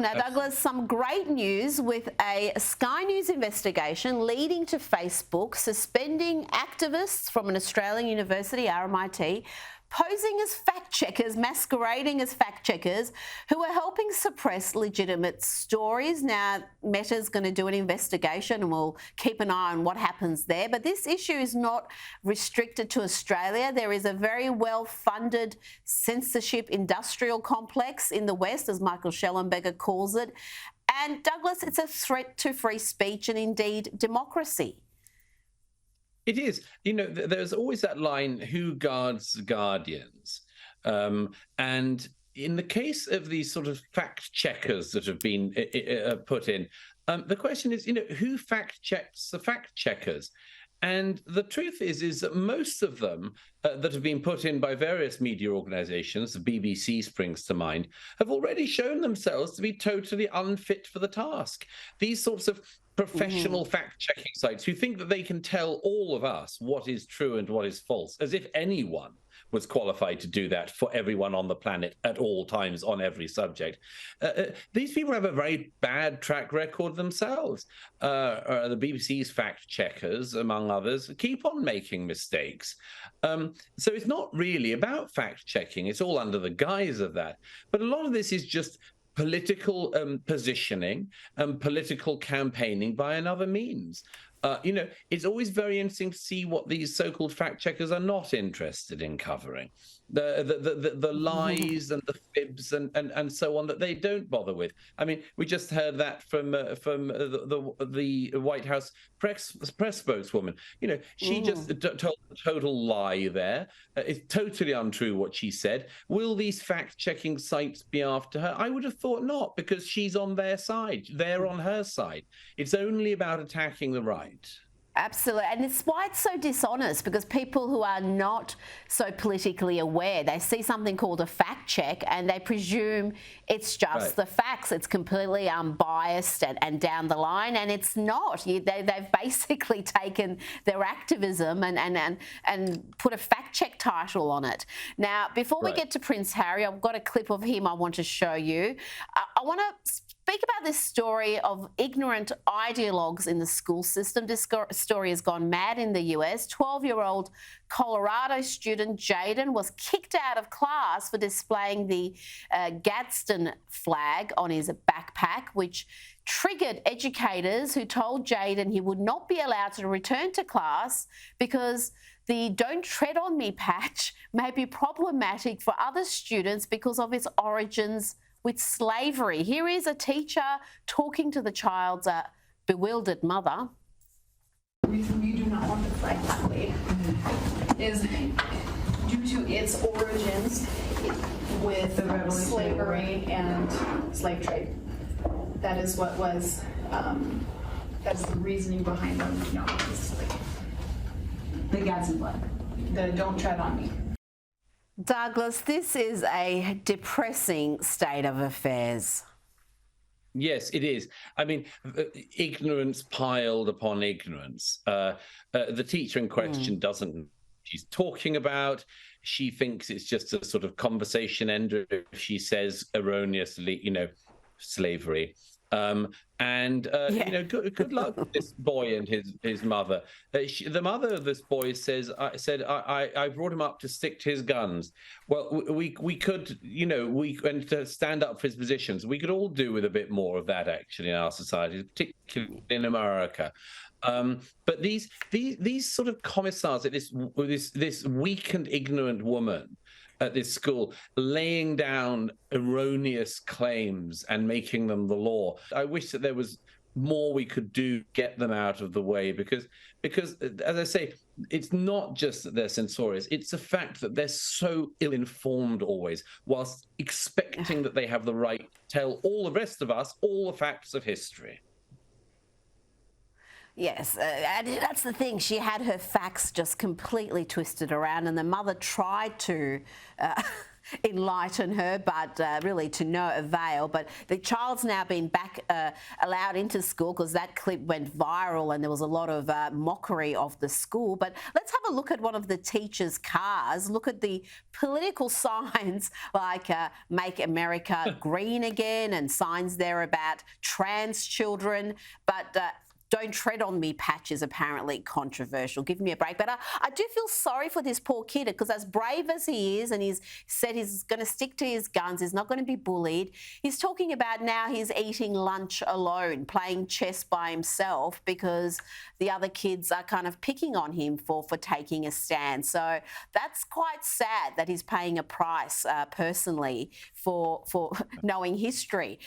Now, Douglas, some great news with a Sky News investigation leading to Facebook suspending activists from an Australian university, RMIT, posing as fact checkers, masquerading as fact checkers, who are helping suppress legitimate stories. Now, Meta's going to do an investigation and we'll keep an eye on what happens there. But this issue is not restricted to Australia. There is a very well-funded censorship industrial complex in the West, as Michael Schellenberger calls it. And, Douglas, it's a threat to free speech and, indeed, democracy. It is. You know, there's always that line, who guards the guardians? And in the case of these sort of fact checkers that have been put in, the question is, you know, who fact checks the fact checkers? And the truth is that most of them that have been put in by various media organizations, the BBC springs to mind, have already shown themselves to be totally unfit for the task. These sorts of professional fact-checking sites who think that they can tell all of us what is true and what is false, as if anyone was qualified to do that for everyone on the planet at all times on every subject. These people have a very bad track record themselves. The BBC's fact checkers, among others, keep on making mistakes. So it's not really about fact checking. It's all under the guise of that. But a lot of this is just political positioning and political campaigning by another means. You know, it's always very interesting to see what these so-called fact checkers are not interested in covering. The lies and the fibs and so on that they don't bother with. I mean, we just heard that from the White House press spokeswoman. You know, she just told a total lie there. It's totally untrue what she said. Will these fact-checking sites be after her? I would have thought not, because she's on their side. They're on her side. It's only about attacking the right. Absolutely. And it's why it's so dishonest, because people who are not so politically aware, they see something called a fact check and they presume it's just the facts. It's completely unbiased and down the line, and it's not. They've basically taken their activism and put a fact check title on it. Now, before we get to Prince Harry, I've got a clip of him I want to show you. I want to speak about this story of ignorant ideologues in the school system. This story has gone mad in the US. 12-year-old Colorado student Jaden was kicked out of class for displaying the Gadsden flag on his backpack, which triggered educators who told Jaden he would not be allowed to return to class because the "Don't Tread on Me" patch may be problematic for other students because of its origins with slavery. Here is a teacher talking to the child's bewildered mother. The reason we do not want the flag displayed is due to its origins with slavery and slave trade. That is what was, that's the reasoning behind them not displayed. The Gadsden flag. The "Don't Tread on Me." Douglas, this is a depressing state of affairs. Yes, it is. I mean, ignorance piled upon ignorance. The teacher in question doesn't know what she's talking about. She thinks it's just a sort of conversation ender if she says erroneously, you know, slavery. You know, good luck with this boy and his mother. The mother of this boy I brought him up to stick to his guns. Well, we could, you know, and to stand up for his positions. We could all do with a bit more of that actually in our society, particularly in America. But these sort of commissars, this weak and ignorant woman at this school, laying down erroneous claims and making them the law. I wish that there was more we could do to get them out of the way, because as I say, it's not just that they're censorious, it's the fact that they're so ill-informed always, whilst expecting that they have the right to tell all the rest of us all the facts of history. Yes, and that's the thing. She had her facts just completely twisted around, and the mother tried to enlighten her, but really to no avail. But the child's now been back allowed into school because that clip went viral and there was a lot of mockery of the school. But let's have a look at one of the teachers' cars. Look at the political signs like Make America Green Again and signs there about trans children. But Don't Tread on Me patch is apparently controversial. Give me a break. But I do feel sorry for this poor kid because as brave as he is and he's said he's going to stick to his guns, he's not going to be bullied, he's talking about now he's eating lunch alone, playing chess by himself because the other kids are kind of picking on him for taking a stand. So that's quite sad that he's paying a price personally for knowing history.